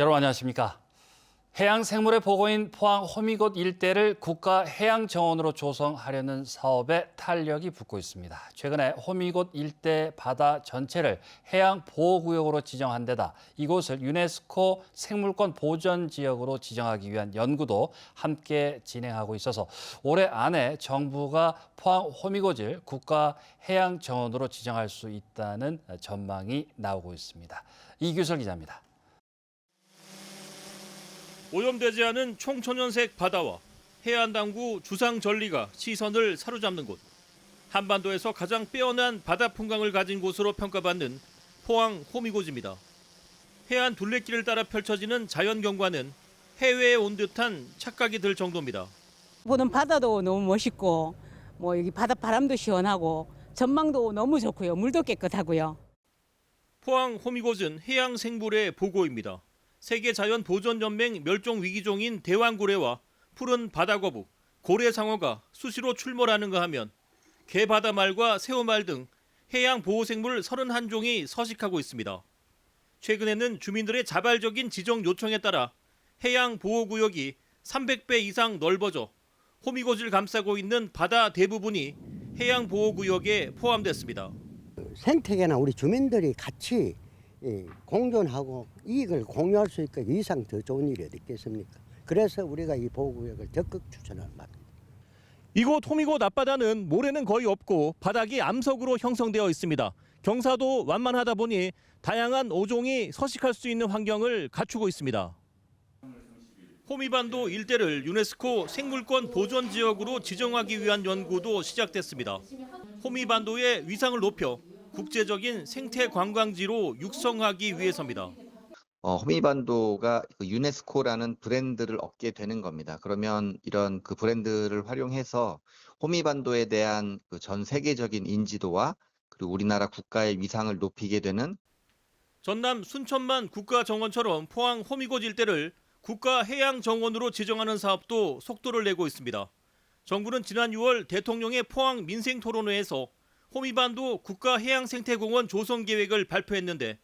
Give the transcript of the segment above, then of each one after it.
여러분 안녕하십니까? 해양 생물의 보고인 포항 호미곶 일대를 국가해양정원으로 조성하려는 사업에 탄력이 붙고 있습니다. 최근에 호미곶 일대 바다 전체를 해양보호구역으로 지정한 데다 이곳을 유네스코 생물권 보전지역으로 지정하기 위한 연구도 함께 진행하고 있어서 올해 안에 정부가 포항 호미곶을 국가해양정원으로 지정할 수 있다는 전망이 나오고 있습니다. 이규설 기자입니다. 오염되지 않은 총천연색 바다와 해안당구 주상절리가 시선을 사로잡는 곳. 한반도에서 가장 빼어난 바다 풍광을 가진 곳으로 평가받는 포항 호미곶입니다. 해안 둘레길을 따라 펼쳐지는 자연경관은 해외에 온 듯한 착각이 들 정도입니다. 보는 바다도 너무 멋있고 여기 바다 바람도 시원하고 전망도 너무 좋고요. 물도 깨끗하고요. 포항 호미곶은 해양 생물의 보고입니다. 세계자연보전연맹 멸종위기종인 대왕고래와 푸른 바다거북, 고래상어가 수시로 출몰하는가 하면 개바다말과 새우말 등 해양보호생물 31종이 서식하고 있습니다. 최근에는 주민들의 자발적인 지정 요청에 따라 해양보호구역이 300배 이상 넓어져 호미곶을 감싸고 있는 바다 대부분이 해양보호구역에 포함됐습니다. 생태계나 우리 주민들이 같이 공존하고 이익을 공유할 수 있고 이상 더 좋은 일이 어디 있겠습니까? 그래서 우리가 이 보호구역을 적극 추천하는 바입니다. 이곳 호미곶 앞바다는 모래는 거의 없고 바닥이 암석으로 형성되어 있습니다. 경사도 완만하다 보니 다양한 어종이 서식할 수 있는 환경을 갖추고 있습니다. 호미반도 일대를 유네스코 생물권 보존지역으로 지정하기 위한 연구도 시작됐습니다. 호미반도의 위상을 높여 국제적인 생태 관광지로 육성하기 위해서입니다. 호미반도가 유네스코라는 브랜드를 얻게 되는 겁니다. 그러면 이런 그 브랜드를 활용해서 호미반도에 대한 전 세계적인 인지도와 그리고 우리나라 국가의 위상을 높이게 되는 전남 순천만 국가정원처럼 포항 호미곶 일대를 국가해양정원으로 지정하는 사업도 속도를 내고 있습니다. 정부는 지난 6월 대통령의 포항 민생토론회에서 호미반도 국가해양생태공원 조성 계획을 발표했는데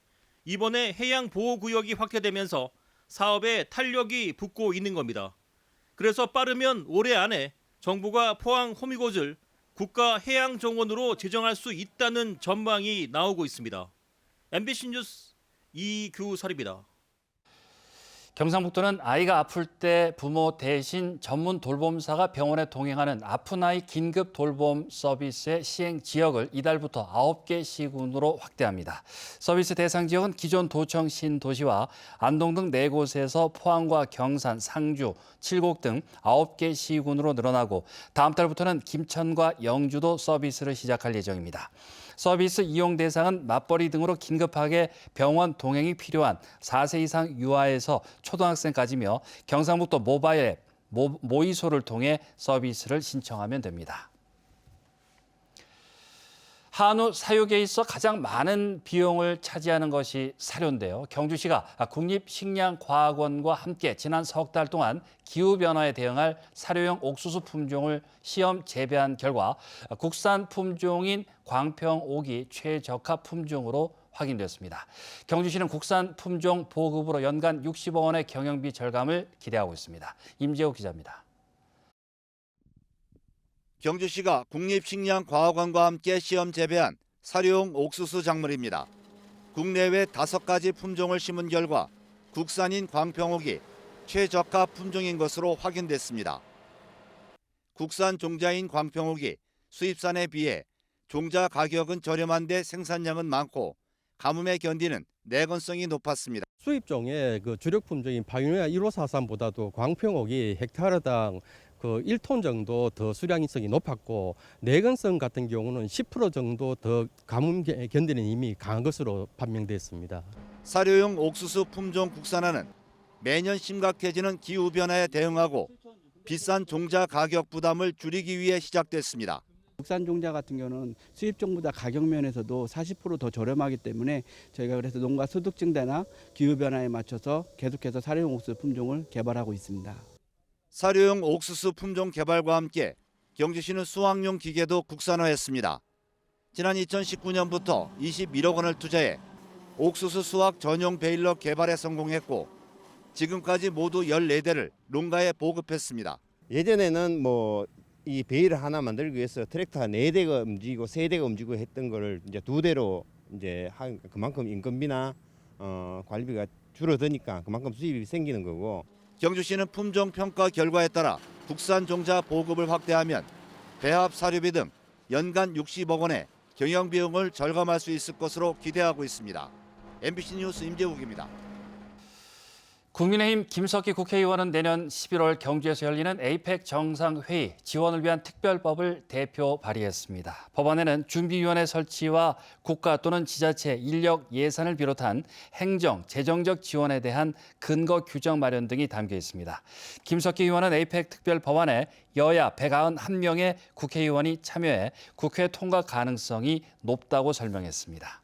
이번에 해양보호구역이 확대되면서 사업에 탄력이 붙고 있는 겁니다. 그래서 빠르면 올해 안에 정부가 포항 호미곶을 국가해양정원으로 지정할 수 있다는 전망이 나오고 있습니다. MBC 뉴스 이규설입니다. 경상북도는 아이가 아플 때 부모 대신 전문 돌봄사가 병원에 동행하는 아픈 아이 긴급 돌봄 서비스의 시행 지역을 이달부터 9개 시군으로 확대합니다. 서비스 대상 지역은 기존 도청 신도시와 안동 등 4곳에서 포항과 경산, 상주, 칠곡 등 9개 시군으로 늘어나고 다음 달부터는 김천과 영주도 서비스를 시작할 예정입니다. 서비스 이용 대상은 맞벌이 등으로 긴급하게 병원 동행이 필요한 4세 이상 유아에서 초등학생까지며 경상북도 모바일 앱 모이소를 통해 서비스를 신청하면 됩니다. 한우 사육에 있어 가장 많은 비용을 차지하는 것이 사료인데요. 경주시가 국립식량과학원과 함께 지난 석 달 동안 기후변화에 대응할 사료용 옥수수 품종을 시험 재배한 결과 국산 품종인 광평옥이 최저가 품종으로 확인됐습니다. 경주시는 국산 품종 보급으로 연간 60억 원의 경영비 절감을 기대하고 있습니다. 임재욱 기자입니다. 경주시가 국립식량과학원과 함께 시험 재배한 사료용 옥수수 작물입니다. 국내외 5가지 품종을 심은 결과 국산인 광평옥이 최저가 품종인 것으로 확인됐습니다. 국산 종자인 광평옥이 수입산에 비해 종자 가격은 저렴한데 생산량은 많고 가뭄에 견디는 내건성이 높았습니다. 수입종의 주력 품종인 파이오니아 1543보다도 광평옥이 헥타르당 1톤 정도 더 수량성이 높았고 내건성 같은 경우는 10% 정도 더 가뭄 견디는 힘이 강한 것으로 판명됐습니다. 사료용 옥수수 품종 국산화는 매년 심각해지는 기후변화에 대응하고 비싼 종자 가격 부담을 줄이기 위해 시작됐습니다. 국산 종자 같은 경우는 수입종보다 가격 면에서도 40% 더 저렴하기 때문에 저희가 그래서 농가 소득 증대나 기후 변화에 맞춰서 계속해서 사료용 옥수수 품종을 개발하고 있습니다. 사료용 옥수수 품종 개발과 함께 경주시는 수확용 기계도 국산화했습니다. 지난 2019년부터 21억 원을 투자해 옥수수 수확 전용 베일러 개발에 성공했고 지금까지 모두 14대를 농가에 보급했습니다. 예전에는 뭐 이 베일을 하나 만들기 위해서 트랙터 4대가 움직이고 3대가 움직이고 했던 거를 이제 2대로 이제 하니까 그만큼 인건비나 관리비가 줄어드니까 그만큼 수입이 생기는 거고. 경주시는 품종 평가 결과에 따라 국산 종자 보급을 확대하면 배합 사료비 등 연간 60억 원의 경영 비용을 절감할 수 있을 것으로 기대하고 있습니다. MBC 뉴스 임재욱입니다. 국민의힘 김석기 국회의원은 내년 11월 경주에서 열리는 에이펙 정상회의 지원을 위한 특별법을 대표 발의했습니다. 법안에는 준비위원회 설치와 국가 또는 지자체 인력 예산을 비롯한 행정, 재정적 지원에 대한 근거 규정 마련 등이 담겨 있습니다. 김석기 의원은 에이펙 특별법안에 여야 191명의 국회의원이 참여해 국회 통과 가능성이 높다고 설명했습니다.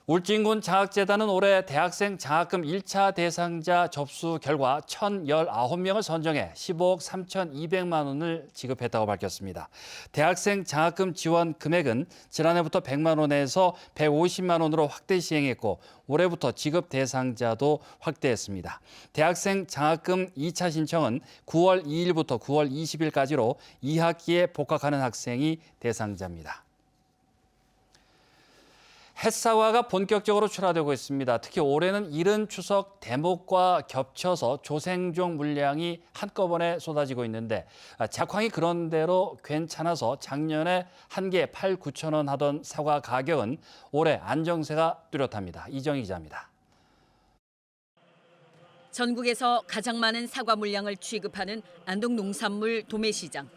울진군 장학재단은 올해 대학생 장학금 1차 대상자 접수 결과 1,019명을 선정해 15억 3,200만 원을 지급했다고 밝혔습니다. 대학생 장학금 지원 금액은 지난해부터 100만 원에서 150만 원으로 확대 시행했고 올해부터 지급 대상자도 확대했습니다. 대학생 장학금 2차 신청은 9월 2일부터 9월 20일까지로 2학기에 복학하는 학생이 대상자입니다. 햇사화가 본격적으로 출하되고 있습니다. 특히 올해는 이른 추석 대목과 겹쳐서 조생종 물량이 한꺼번에 쏟아지고 있는데 작황이 그런대로 괜찮아서 작년에 한 개에 8, 9천 원 하던 사과 가격은 올해 안정세가 뚜렷합니다. 이정희 기자입니다. 전국에서 가장 많은 사과 물량을 취급하는 안동 농산물 도매시장.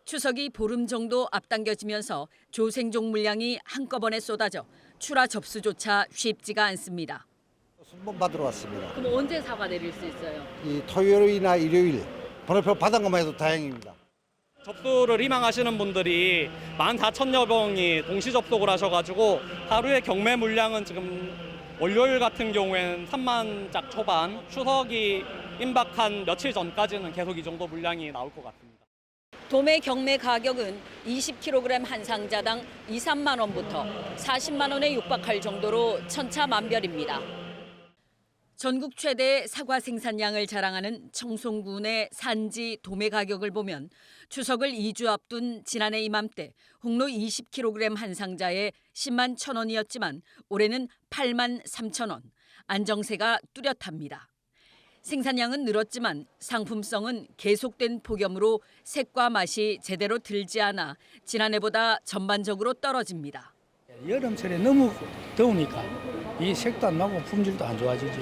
추석이 보름 정도 앞당겨지면서 조생종 물량이 한꺼번에 쏟아져 출하 접수조차 쉽지가 않습니다. 순번 받으러 왔습니다. 그럼 언제 사과 내릴 수 있어요? 이 토요일이나 일요일 번호표 받은 것만 해도 다행입니다. 접수를 희망하시는 분들이 14,000여 병이 동시 접속을 하셔가지고 하루의 경매 물량은 지금 월요일 같은 경우에는 3만 짝 초반, 추석이 임박한 며칠 전까지는 계속 이 정도 물량이 나올 것 같습니다. 도매 경매 가격은 20kg 한 상자당 2, 3만 원부터 40만 원에 육박할 정도로 천차만별입니다. 전국 최대 사과 생산량을 자랑하는 청송군의 산지 도매 가격을 보면 추석을 2주 앞둔 지난해 이맘때 홍로 20kg 한 상자에 10만 1,000원이었지만 올해는 8만 3천 원, 안정세가 뚜렷합니다. 생산량은 늘었지만 상품성은 계속된 폭염으로 색과 맛이 제대로 들지 않아 지난해보다 전반적으로 떨어집니다. 여름철에 너무 더우니까 이 색도 안 나고 품질도 안 좋아지지.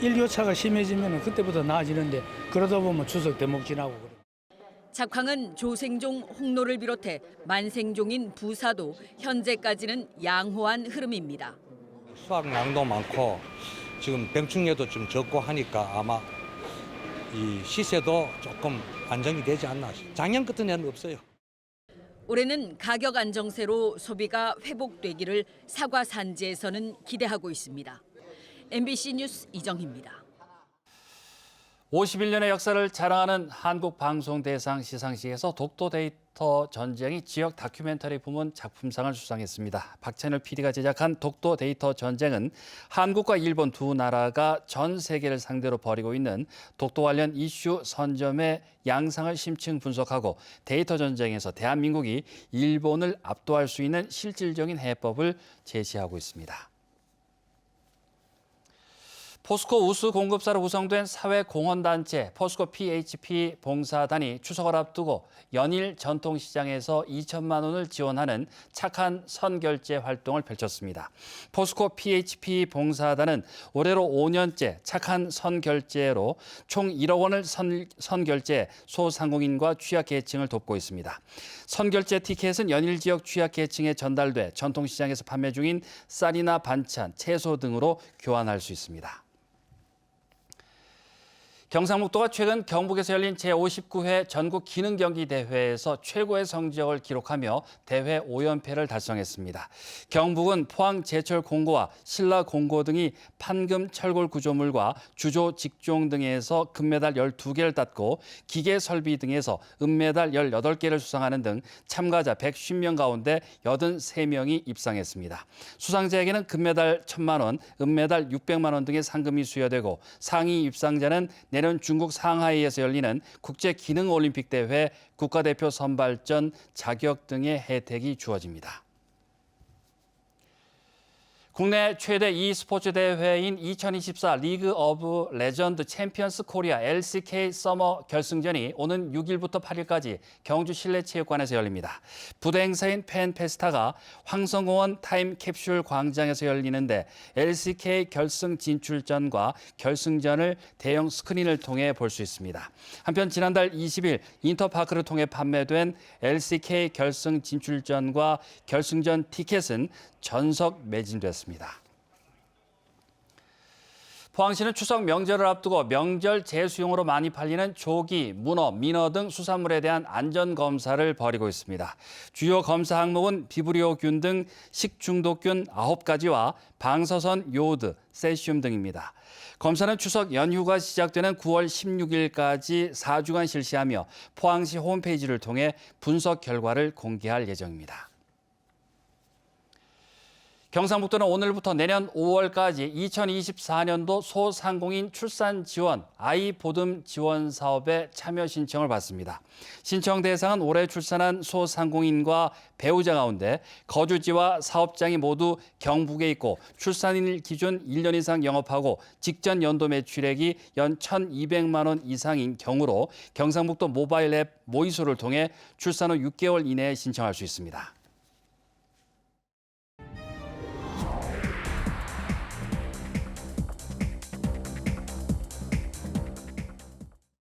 일교차가 심해지면 그때부터 나아지는데 그러다 보면 추석 대목 지나고 그래. 작황은 조생종 홍로를 비롯해 만생종인 부사도 현재까지는 양호한 흐름입니다. 수확량도 많고 지금 병충해도 좀 적고 하니까 아마 이 시세도 조금 안정이 되지 않나. 작년 같은 해는 없어요. 올해는 가격 안정세로 소비가 회복되기를 사과 산지에서는 기대하고 있습니다. MBC 뉴스 이정희입니다. 51년의 역사를 자랑하는 한국방송대상 시상식에서 독도 데이터 전쟁이 지역 다큐멘터리 부문 작품상을 수상했습니다. 박찬일 PD가 제작한 독도 데이터 전쟁은 한국과 일본 두 나라가 전 세계를 상대로 벌이고 있는 독도 관련 이슈 선점의 양상을 심층 분석하고 데이터 전쟁에서 대한민국이 일본을 압도할 수 있는 실질적인 해법을 제시하고 있습니다. 포스코 우수 공급사로 구성된 사회공헌단체 포스코 PHP 봉사단이 추석을 앞두고 연일 전통시장에서 2천만 원을 지원하는 착한 선결제 활동을 펼쳤습니다. 포스코 PHP 봉사단은 올해로 5년째 착한 선결제로 총 1억 원을 선결제 소상공인과 취약계층을 돕고 있습니다. 선결제 티켓은 연일 지역 취약계층에 전달돼 전통시장에서 판매 중인 쌀이나 반찬, 채소 등으로 교환할 수 있습니다. 경상북도가 최근 경북에서 열린 제59회 전국 기능경기대회에서 최고의 성적을 기록하며 대회 5연패를 달성했습니다. 경북은 포항 제철 공고와 신라 공고 등이 판금 철골 구조물과 주조 직종 등에서 금메달 12개를 땄고 기계 설비 등에서 은메달 18개를 수상하는 등 참가자 150명 가운데 83명이 입상했습니다. 수상자에게는 금메달 1,000만 원, 은메달 600만 원 등의 상금이 수여되고 상위 입상자는 내년 중국 상하이에서 열리는 국제기능올림픽대회 국가대표 선발전 자격 등의 혜택이 주어집니다. 국내 최대 e스포츠 대회인 2024 리그 오브 레전드 챔피언스 코리아 LCK 서머 결승전이 오는 6일부터 8일까지 경주 실내체육관에서 열립니다. 부대 행사인 팬페스타가 황성공원 타임캡슐 광장에서 열리는데 LCK 결승 진출전과 결승전을 대형 스크린을 통해 볼 수 있습니다. 한편 지난달 20일 인터파크를 통해 판매된 LCK 결승 진출전과 결승전 티켓은 전석 매진됐습니다. 포항시는 추석 명절을 앞두고 명절 제수용으로 많이 팔리는 조기, 문어, 민어 등 수산물에 대한 안전검사를 벌이고 있습니다. 주요 검사 항목은 비브리오균 등 식중독균 9가지와 방사선, 요오드, 세슘 등입니다. 검사는 추석 연휴가 시작되는 9월 16일까지 4주간 실시하며 포항시 홈페이지를 통해 분석 결과를 공개할 예정입니다. 경상북도는 오늘부터 내년 5월까지 2024년도 소상공인 출산 지원 아이 보듬 지원 사업에 참여 신청을 받습니다. 신청 대상은 올해 출산한 소상공인과 배우자 가운데 거주지와 사업장이 모두 경북에 있고 출산일 기준 1년 이상 영업하고 직전 연도 매출액이 연 1,200만 원 이상인 경우로 경상북도 모바일 앱 모이소를 통해 출산 후 6개월 이내에 신청할 수 있습니다.